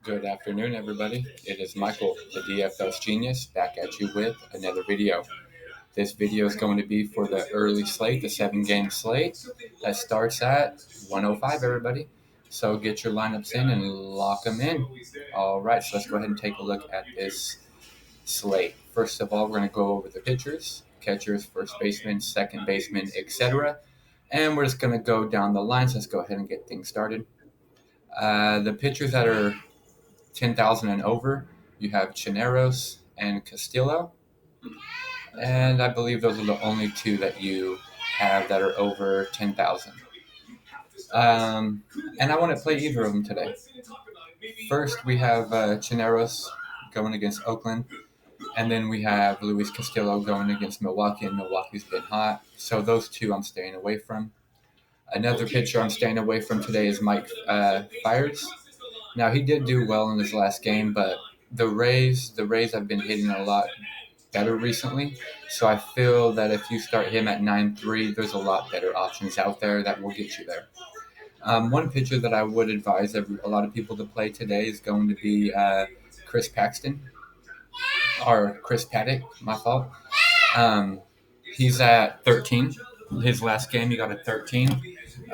Good afternoon, everybody. It is Michael, the DFS Genius, back at you with another video. This video is going to be for the early slate, the 7-game slate that starts at 105, everybody. So get your lineups in and lock them in. All right, so let's go ahead and take a look at this slate. First of all, we're going to go over the pitchers, catchers, first baseman, second baseman, etc. And we're just going to go down the lines. Let's go ahead and get things started. The pitchers that are 10,000 and over, you have Chineros and Castillo. And I believe those are the only two that you have that are over 10,000. And I want to play either of them today. First, we have Chineros going against Oakland. And then we have Luis Castillo going against Milwaukee, and Milwaukee's been hot. So those two I'm staying away from. Another pitcher I'm staying away from today is Mike Fiers. Now, he did do well in his last game, but the Rays have been hitting a lot better recently. So I feel that if you start him at 9-3, there's a lot better options out there that will get you there. One pitcher that I would advise a lot of people to play today is going to be Chris Paxton, or Chris Paddock, my fault. He's at 13. His last game, he got a 13.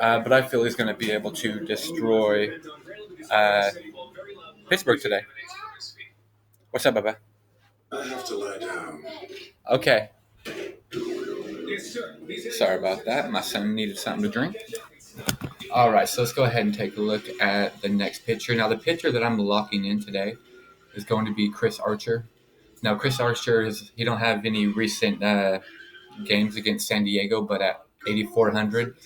But I feel he's going to be able to destroy Pittsburgh today. What's up, Bubba? I have to lie down. Okay. Sorry about that. My son needed something to drink. All right, so let's go ahead and take a look at the next pitcher. Now, the pitcher that I'm locking in today is going to be Chris Archer. Now, Chris Archer, he don't have any recent games against San Diego, but at 8,400.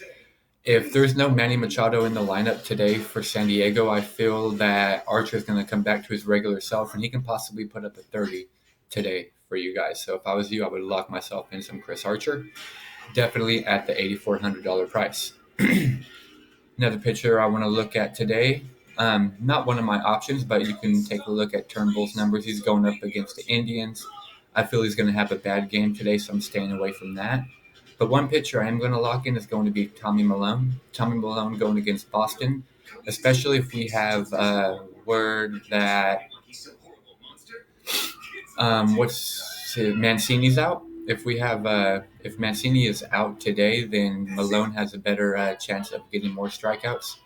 If there's no Manny Machado in the lineup today for San Diego, I feel that Archer is going to come back to his regular self, and he can possibly put up a 30 today for you guys. So if I was you, I would lock myself in some Chris Archer, definitely at the $8,400 price. Another pitcher I want to look at today, not one of my options, but you can take a look at Turnbull's numbers. He's going up against the Indians. I feel he's going to have a bad game today, so I'm staying away from that. But one pitcher I am going to lock in is going to be Tommy Milone. Tommy Milone going against Boston, especially if we have word that Mancini's out. If Mancini is out today, then Malone has a better chance of getting more strikeouts.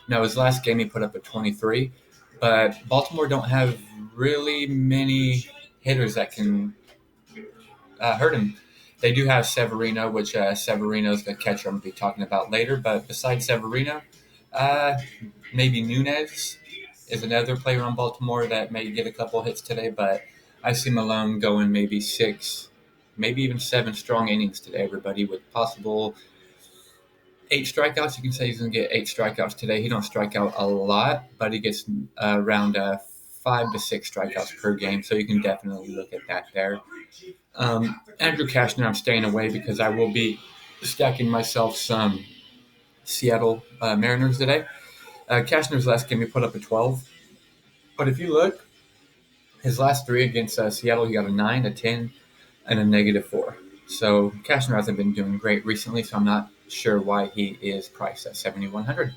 Now, his last game he put up a 23, but Baltimore don't have really many hitters that can hurt him. They do have Severino, which Severino's the catcher I'm going to be talking about later. But besides Severino, maybe Nunez is another player on Baltimore that may get a couple hits today. But I see Malone going maybe 6, maybe even 7 strong innings today, everybody, with possible 8 strikeouts. You can say he's going to get 8 strikeouts today. He don't strike out a lot, but he gets around 5 to 6 strikeouts per game. So you can definitely look at that there. Andrew Cashner, I'm staying away because I will be stacking myself some Seattle Mariners today. Cashner's last game, he put up a 12. But if you look, his last 3 against Seattle, he got a 9, a 10, and a -4. So Cashner hasn't been doing great recently, so I'm not sure why he is priced at 7,100.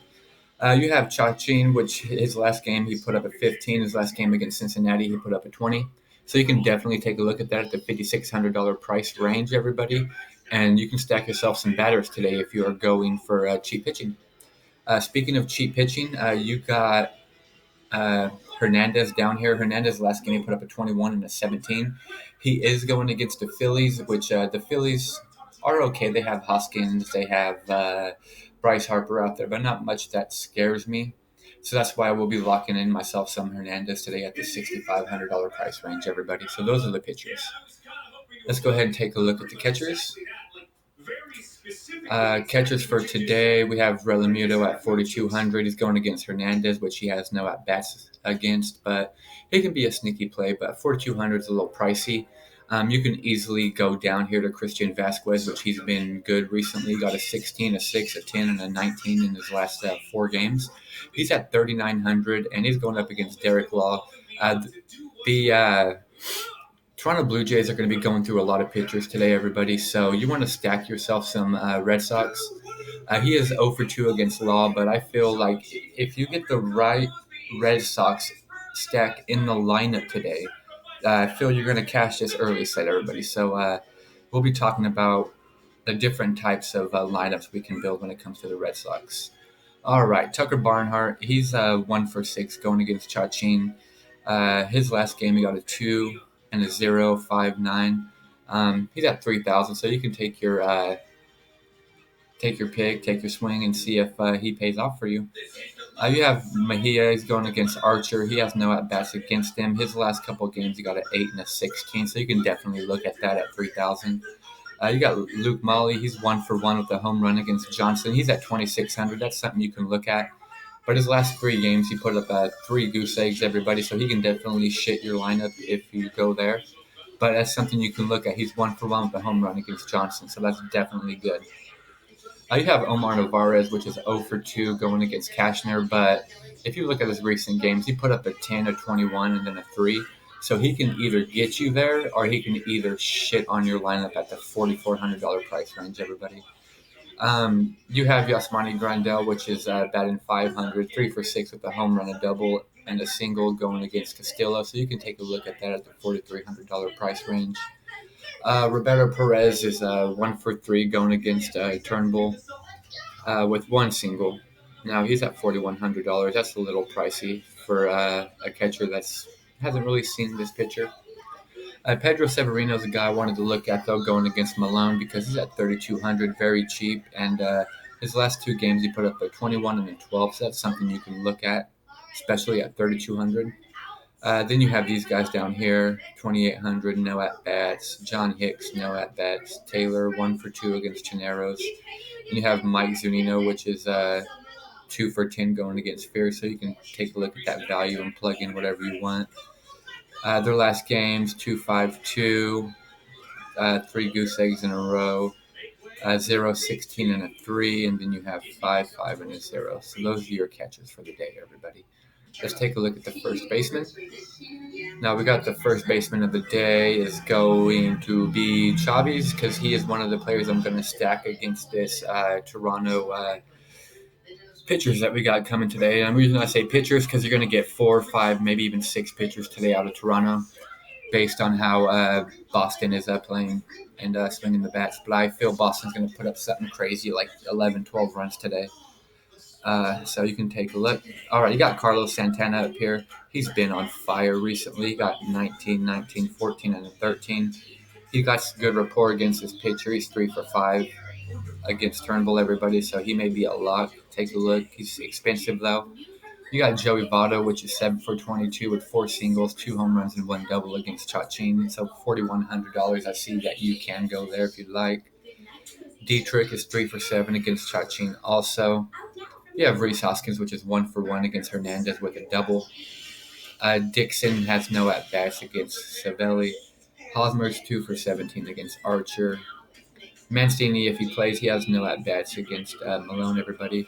You have Chachin, which his last game, he put up a 15. His last game against Cincinnati, he put up a 20. So you can definitely take a look at that at the $5,600 price range, everybody. And you can stack yourself some batters today if you are going for cheap pitching. Speaking of cheap pitching, you got Hernandez down here. Hernandez last game he put up a 21 and a 17. He is going against the Phillies, which the Phillies are okay. They have Hoskins, they have Bryce Harper out there, but not much that scares me. So that's why I will be locking in myself some Hernandez today at the $6,500 price range, everybody. So those are the pitchers. Let's go ahead and take a look at the catchers. Catchers for today, we have Rellamuto at 4,200. He's going against Hernandez, which he has no at-bats against, but he can be a sneaky play, but 4,200 is a little pricey. You can easily go down here to Christian Vasquez, which he's been good recently. He got a 16, a 6, a 10, and a 19 in his last 4 games. He's at 3,900, and he's going up against Derek Law. The Toronto Blue Jays are going to be going through a lot of pitchers today, everybody, so you want to stack yourself some Red Sox. He is 0 for 2 against Law, but I feel like if you get the right Red Sox stack in the lineup today. I feel you're going to cash this early slate, everybody. So we'll be talking about the different types of lineups we can build when it comes to the Red Sox. All right, Tucker Barnhart, he's 1 for 6 going against Chachin. His last game, he got a 2 and a 0, 5, 9. He's at 3,000, so you can take your pick, take your swing, and see if he pays off for you. You have Mejia. He's going against Archer. He has no at bats against him. His last couple of games, he got an 8 and a 16, so you can definitely look at that at 3,000. You got Luke Molly. He's 1 for 1 with a home run against Johnson. He's at 2,600. That's something you can look at. But his last 3 games, he put up 3 goose eggs, everybody, so he can definitely shit your lineup if you go there. But that's something you can look at. He's 1 for 1 with a home run against Johnson, so that's definitely good. You have Omar Narvaez, which is 0 for 2 going against Cashner. But if you look at his recent games, he put up a 10, a 21, and then a 3. So he can either get you there or he can either shit on your lineup at the $4,400 price range, everybody. You have Yasmani Grandel, which is batting 500, 3 for 6 with a home run, a double, and a single going against Castillo. So you can take a look at that at the $4,300 price range. Roberto Perez is 1 for 3 going against Turnbull with 1 single. Now he's at $4,100. That's a little pricey for a catcher that's hasn't really seen this pitcher. Pedro Severino is a guy I wanted to look at though going against Malone because he's at 3,200, very cheap, and his last 2 games he put up a 21 and a 12. So that's something you can look at, especially at 3,200. Then you have these guys down here, 2,800, no at bats. John Hicks, no at bats. Taylor, 1 for 2 against Chineros. And you have Mike Zunino, which is 2 for 10 going against Fierce. So you can take a look at that value and plug in whatever you want. Their last games, 2-5-2, 3 goose eggs in a row, 0, 16, and a 3, and then you have 5, 5, and a 0. So those are your catches for the day, everybody. Let's take a look at the first baseman. Now we got the first baseman of the day is going to be Chavez because he is one of the players I'm going to stack against this Toronto pitchers that we got coming today. And the reason I say pitchers because you're going to get 4, 5, maybe even 6 pitchers today out of Toronto based on how Boston is playing and swinging the bats. But I feel Boston's going to put up something crazy like 11, 12 runs today. So you can take a look. All right, you got Carlos Santana up here. He's been on fire recently. He got 19, 19, 14, and a 13. He got good rapport against his pitcher. He's 3 for 5 against Turnbull, everybody, so he may be a lock. Take a look. He's expensive, though. You got Joey Votto, which is 7 for 22 with 4 singles, 2 home runs, and 1 double against Chachin. So $4,100. I see that you can go there if you'd like. Dietrich is 3 for 7 against Chachin also. You have Reese Hoskins, which is 1 for 1 against Hernandez with a double. Dixon has no at-bats against Savelli. Hosmer's 2 for 17 against Archer. Mancini, if he plays, he has no at-bats against Malone, everybody.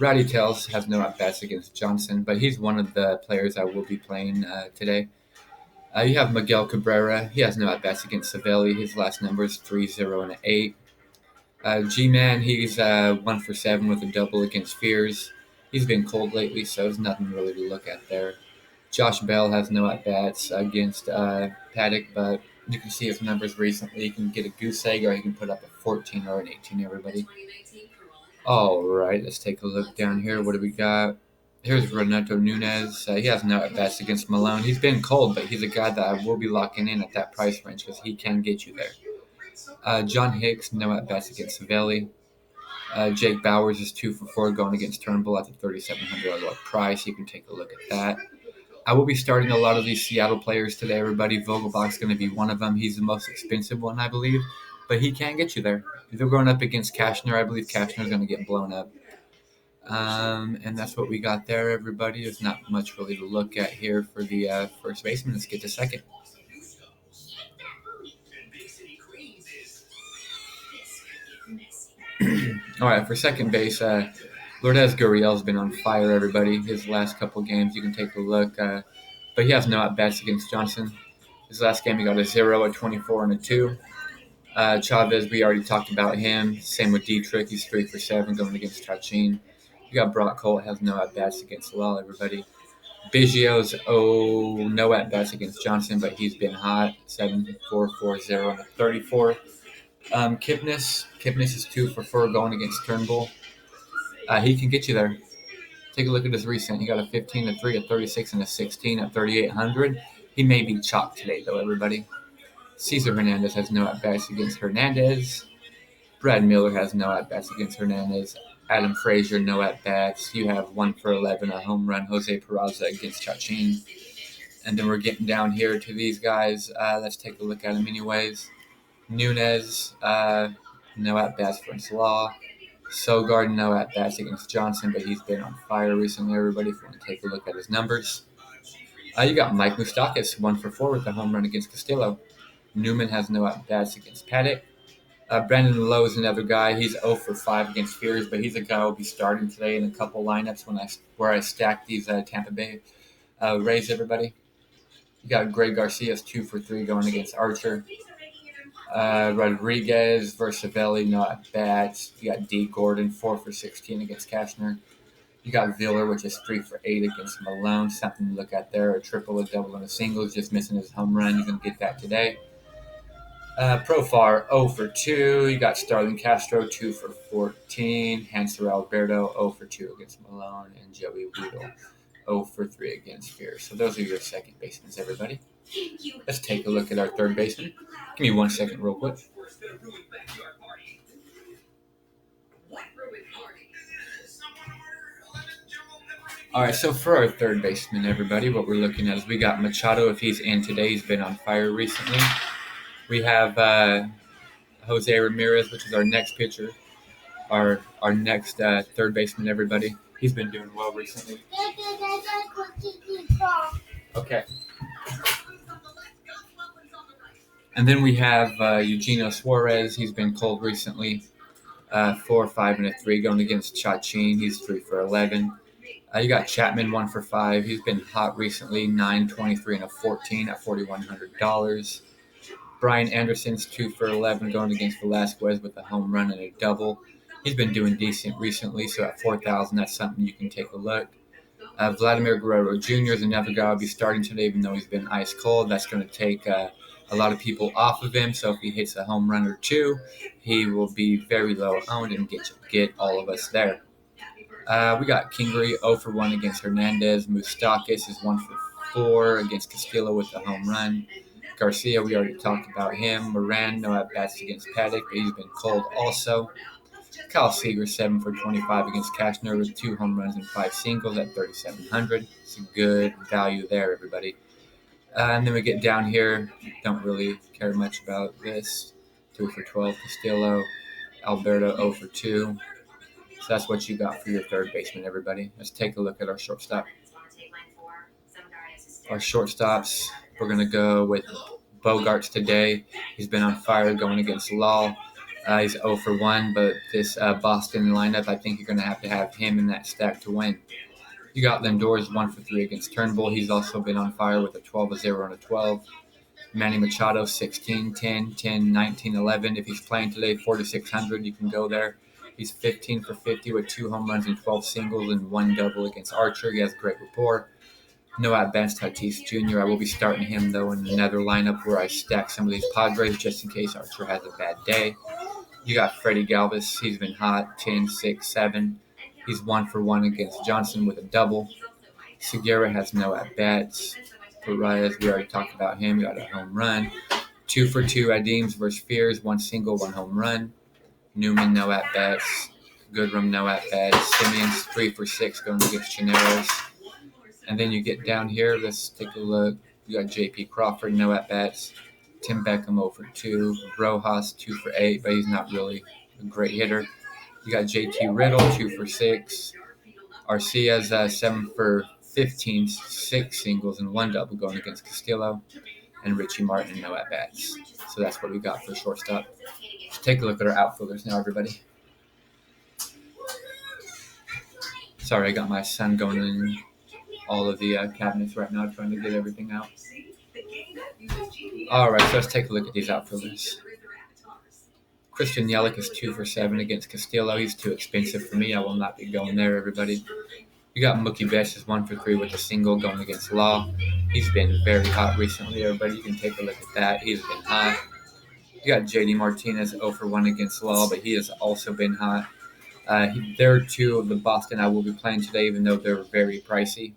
Rowdy Tellez has no at-bats against Johnson, but he's one of the players I will be playing today. You have Miguel Cabrera. He has no at-bats against Savelli. His last number is 3, 0, and 8. G-Man, he's 1 for 7 with a double against Fears. He's been cold lately, so there's nothing really to look at there. Josh Bell has no at-bats against Paddock, but you can see his numbers recently. He can get a goose egg or he can put up a 14 or an 18, everybody. All right, let's take a look down here. What do we got? Here's Renato Nunez. He has no at-bats against Malone. He's been cold, but he's a guy that I will be locking in at that price range because he can get you there. John Hicks, no at-bats against Savelli. Jake Bowers is 2 for 4 going against Turnbull at the $3,700 price. You can take a look at that. I will be starting a lot of these Seattle players today, everybody. Vogelbach's going to be one of them. He's the most expensive one, I believe, but he can get you there. If they're going up against Cashner, I believe Cashner is going to get blown up. And that's what we got there, everybody. There's not much really to look at here for the first baseman. Let's get to second. All right, for second base, Lourdes Gurriel's been on fire, everybody. His last couple games, you can take a look. But he has no at-bats against Johnson. His last game, he got a 0, a 24, and a 2. Chavez, we already talked about him. Same with Dietrich. He's 3 for 7 going against Chachin. You got Brock Holt, has no at-bats against Lal, everybody. Biggio's no at bats against Johnson, but he's been hot. 7.440 on the 34. Kipnis is 2 for 4 going against Turnbull. He can get you there. Take a look at his recent. He got a 15, a 3, a 36, and a 16 at 3,800. He may be chopped today, though, everybody. Cesar Hernandez has no at-bats against Hernandez. Brad Miller has no at-bats against Hernandez. Adam Frazier, no at-bats. You have 1 for 11, a home run. Jose Peraza against Chachin. And then we're getting down here to these guys. Let's take a look at them anyways. Nunez, no at-bats for Law. Sogard, no at-bats against Johnson, but he's been on fire recently, everybody, if you want to take a look at his numbers. You got Mike Moustakas, 1 for 4 with a home run against Castillo. Newman has no at-bats against Paddock. Brandon Lowe is another guy. He's 0 for 5 against Fears, but he's a guy who'll be starting today in a couple lineups where I stack these Tampa Bay Rays, everybody. You got Greg Garcia's 2 for 3 going against Archer. Rodriguez, Versavelli, no at-bats. You got D. Gordon, 4 for 16 against Cashner. You got Viller, which is 3 for 8 against Malone. Something to look at there. A triple, a double, and a single. Just missing his home run. You're going to get that today. Profar, 0 for 2. You got Starlin Castro, 2 for 14. Hanser Alberto, 0 for 2 against Malone. And Joey Weedle, 0 for 3 against Fears. So those are your second basemen, everybody. Let's take a look at our third baseman. Give me 1 second real quick. All right, so for our third baseman, everybody, what we're looking at is we got Machado. If he's in today, he's been on fire recently. We have Jose Ramirez, which is our next pitcher, our next third baseman, everybody. He's been doing well recently. Okay. And then we have Eugenio Suarez. He's been cold recently. 4, 5, and a 3 going against Chachin. He's 3 for 11. You got Chapman, 1 for 5. He's been hot recently. 9, 23, and a 14 at $4,100. Brian Anderson's 2 for 11 going against Velasquez with a home run and a double. He's been doing decent recently, so at 4,000, that's something you can take a look. Vladimir Guerrero Jr. is another guy I'll be starting today, even though he's been ice cold. That's going to take a lot of people off of him, so if he hits a home run or two, he will be very low owned and get all of us there. We got Kingery 0 for 1 against Hernandez. Moustakas is 1 for 4 against Castillo with a home run. Garcia, we already talked about him. Moran, no at-bats against Paddock, but he's been cold also. Kyle Seager, 7 for 25 against Cashner with 2 home runs and 5 singles at 3,700. It's a good value there, everybody. And then we get down here. Don't really care much about this. 2 for 12, Castillo. Alberto, 0 for 2. So that's what you got for your third baseman, everybody. Let's take a look at our shortstop. Our shortstops, we're going to go with Bogarts today. He's been on fire going against Law. He's 0 for 1, but this Boston lineup, I think you're going to have him in that stack to win. You got Lindor's 1 for 3 against Turnbull. He's also been on fire with a 12, a 0, and a 12. Manny Machado, 16, 10, 10, 19, 11. If he's playing today, 4,600, you can go there. He's 15 for 50 with 2 home runs and 12 singles and 1 double against Archer. He has great rapport. No at-bats, Tatis Jr. I will be starting him, though, in another lineup where I stack some of these Padres just in case Archer has a bad day. You got Freddie Galvis. He's been hot, 10, 6, 7. He's 1 for 1 against Johnson with a double. Segura has no at-bats. Perez, we already talked about him. Got a home run. 2 for 2 at Deems versus Fears. 1 single, 1 home run. Newman, no at-bats. Goodrum, no at-bats. Simeon's 3 for 6 going against Chineros. And then you get down here. Let's take a look. You got J.P. Crawford, no at-bats. Tim Beckham, 0 for 2. Rojas, 2 for 8, but he's not really a great hitter. You got J.T. Riddle, 2 for 6. Arcia's 7 for 15, 6 singles and 1 double going against Castillo. And Richie Martin, no at-bats. So that's what we got for shortstop. Let's take a look at our outfielders now, everybody. Sorry, I got my son going in all of the cabinets right now, trying to get everything out. All right, so let's take a look at these outfielders. Christian Yelich is 2 for 7 against Castillo. He's too expensive for me. I will not be going there, everybody. You got Mookie Betts is 1 for 3 with a single going against Law. He's been very hot recently, everybody. You can take a look at that. He's been hot. You got JD Martinez 0 for 1 against Law, but he has also been hot. There are two of the Boston I will be playing today, even though they're very pricey.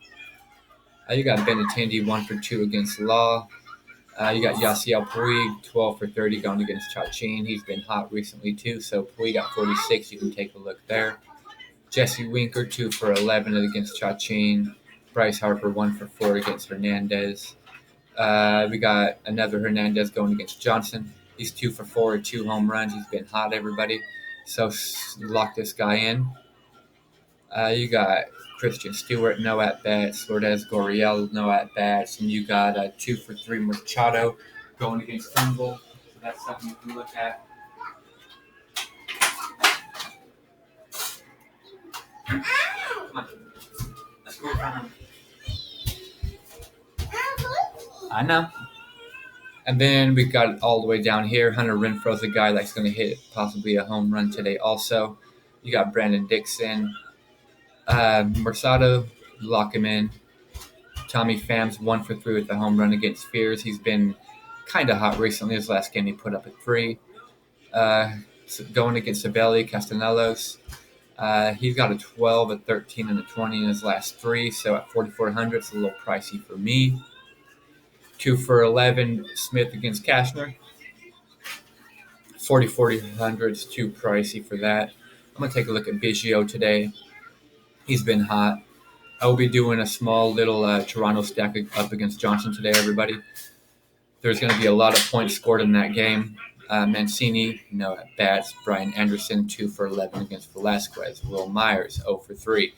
You got Benintendi 1 for 2 against Law. You got Yasiel Puig 12 for 30 going against Chachin. He's been hot recently too, so Puig got 46. You can take a look there. Jesse Winker 2 for 11 against Chachin. Bryce Harper 1 for 4 against Hernandez. We got another Hernandez going against Johnson. He's 2 for 4, 2 home runs. He's been hot, everybody. So lock this guy in. You got Christian Stewart, no at bats. Lourdes Gurriel, no at bats. And you got 2 for 3 Machado going against Turnbull. So that's something you can look at. Come on. Let's go from I know. And then we got it all the way down here. Hunter Renfroe's a guy that's going to hit possibly a home run today also. You got Brandon Dixon. Mercado, lock him in. Tommy Pham's 1 for 3 with the home run against Fears. He's been kind of hot recently. His last game he put up at 3. Going against Sabelli, Castellanos. He's got a 12, a 13, and a 20 in his last 3. So at 4,400, it's a little pricey for me. 2 for 11 Smith against Cashner. 4,400 is too pricey for that. I'm going to take a look at Biggio today. He's been hot. I will be doing a small little Toronto stack up against Johnson today, everybody. There's going to be a lot of points scored in that game. Mancini, no at bats. Brian Anderson, 2 for 11 against Velasquez. Will Myers, 0 for 3.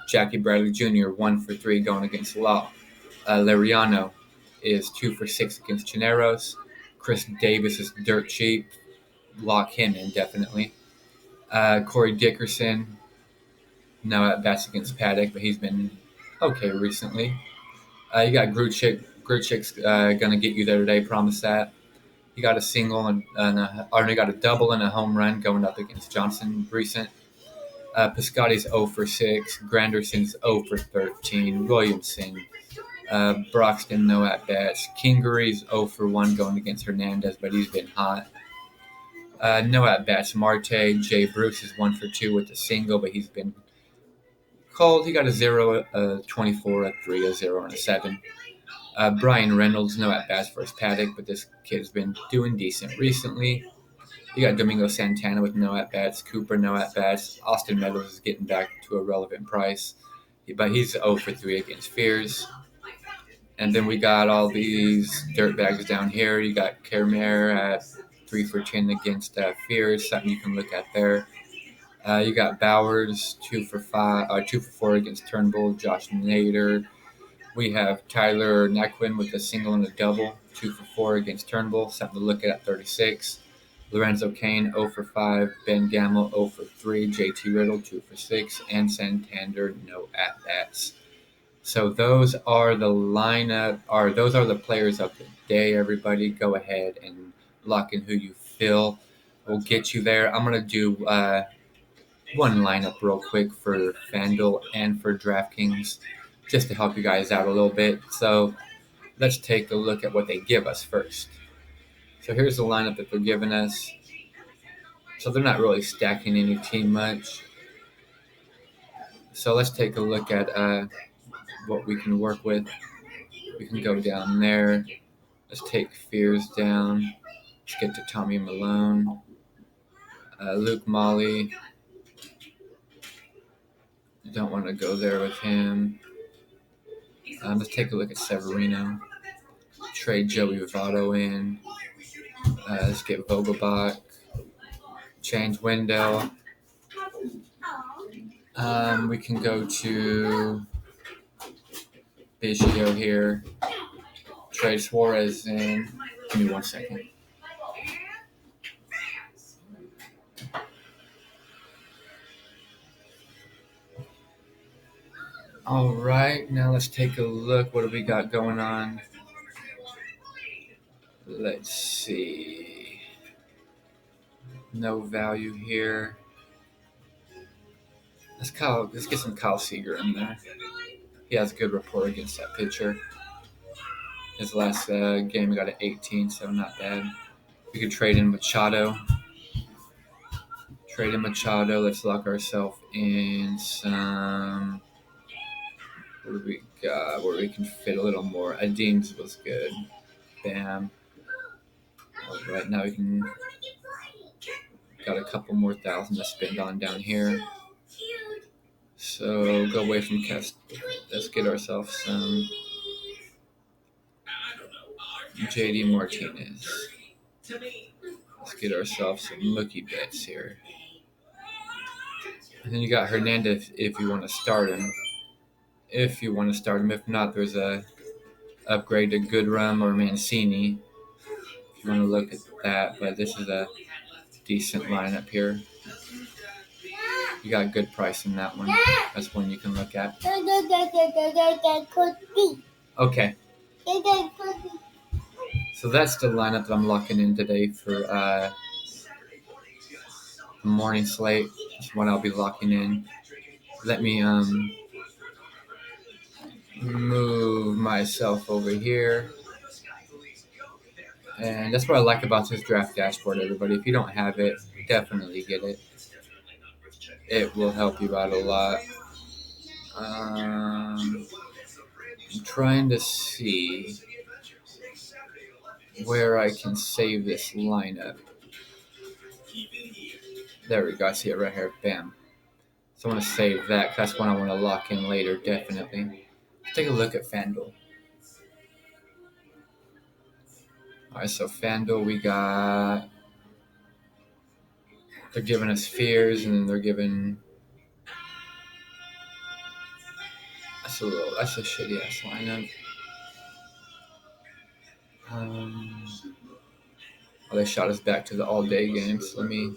Jackie Bradley Jr., 1 for 3 going against Law. Liriano is 2 for 6 against Chineros. Chris Davis is dirt cheap. Lock him in, definitely. Corey Dickerson, no at bats against Paddock, but he's been okay recently. You got Gruchik. Gruchik's going to get you there today, promise that. He got a single or he got a double and a home run going up against Johnson recent. Piscotty's 0 for 6. Granderson's 0 for 13. Williamson. Broxton, no at bats. Kingery's 0 for 1 going against Hernandez, but he's been hot. No at bats. Marte. Jay Bruce is 1 for 2 with a single, but he's been cold. He got a 0, a 24, a 3, a 0, and a 7. Brian Reynolds, no at bats for his Paddock, but this kid's been doing decent recently. You got Domingo Santana with no at bats. Cooper, no at bats. Austin Meadows is getting back to a relevant price, but he's 0 for 3 against Fears. And then we got all these dirtbags down here. You got Kermere at 3 for 10 against Fears, something you can look at there. You got Bowers 2 for 4 against Turnbull. Josh Nader. We have Tyler Naquin with a single and a double, 2 for 4 against Turnbull, something to look at 36. Lorenzo Cain 0 for 5, Ben Gamble 0 for 3, JT Riddle 2 for 6, and Santander no at bats. So those are the players of the day. Everybody, go ahead and lock in who you feel will get you there. I'm gonna do one lineup real quick for FanDuel and for Draftkings, just to help you guys out a little bit. So let's take a look at what they give us first. So here's the lineup that they're giving us. So they're not really stacking any team much. So let's take a look at what we can work with. We can go down there. Let's take Fears down. Let's get to Tommy Malone. Luke Molly. Don't want to go there with him. Let's take a look at Severino. Trade Joey Votto in. Let's get Vogelbach. Change window. We can go to Biggio here. Trade Suarez in. Give me 1 second. All right, now let's take a look. What do we got going on? Let's see. No value here. Let's get some Kyle Seager in there. He has a good rapport against that pitcher. His last game, he got an 18, so not bad. We could trade in Machado. Let's lock ourselves in some. What do we got? Where we can fit a little more. Adeem's was good. Bam. All right, now we can. Got a couple more thousand to spend on down here. So go away from Cast. Let's get ourselves some JD Martinez. Let's get ourselves some Mookie Betts here. And then you got Hernandez if you want to start him. If not, there's a upgrade to Goodrum or Mancini. If you want to look at that, but this is a decent lineup here. You got a good price in that one. That's one you can look at. Okay. So that's the lineup that I'm locking in today for the morning slate. That's what I'll be locking in. Let me move myself over here. And that's what I like about this draft dashboard, everybody. If you don't have it, definitely get it. It will help you out a lot. I'm trying to see where I can save this lineup. There we go. I see it right here. Bam. So I want to save that. That's one I want to lock in later, definitely. Let's take a look at FanDuel. All right, so FanDuel, we got. They're giving us fears, and they're giving. That's a shitty ass lineup. They shot us back to the all-day games. Let me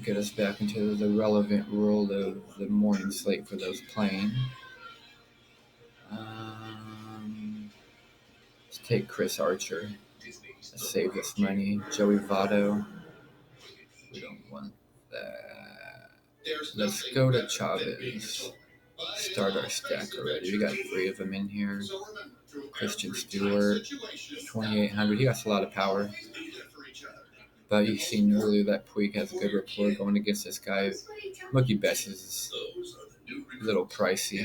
get us back into the relevant world of the morning slate for those playing. Let's take Chris Archer. Let's save this money. Joey Votto. We don't want that. Let's go to Chavez. Start our stack already. We got 3 of them in here. Christian Stewart, 2,800. He got a lot of power. But you've seen earlier that Puig has a good rapport going against this guy. Mookie Betts is a little pricey.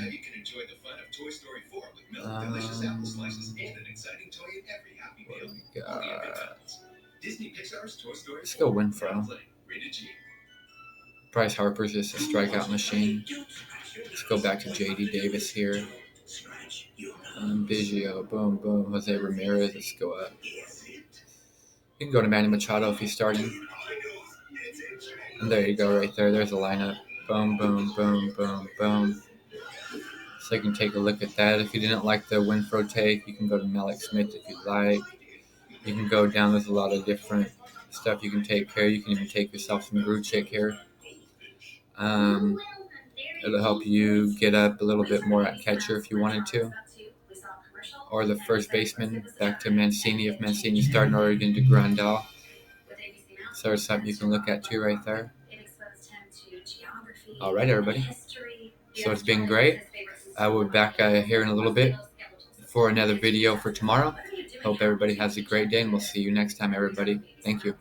What do we got? Let's go Winfro. Bryce Harper's just a strikeout machine. Let's go back to JD Davis here. Biggio, boom, boom. Jose Ramirez, let's go up. You can go to Manny Machado if he's starting. And there you go, right there. There's a lineup. Boom, boom, boom, boom, boom. So you can take a look at that. If you didn't like the Winfro take, you can go to Malik Smith if you like. You can go down. There's a lot of different stuff you can take care. You can even take yourself some Gruchik here. It'll help you get up a little bit more at catcher if you wanted to. Or the first baseman, back to Mancini if Mancini's starting, or you can do Grandal. So there's something you can look at too right there. All right, everybody. So it's been great. I will be back here in a little bit for another video for tomorrow. Hope everybody has a great day, and we'll see you next time, everybody. Thank you.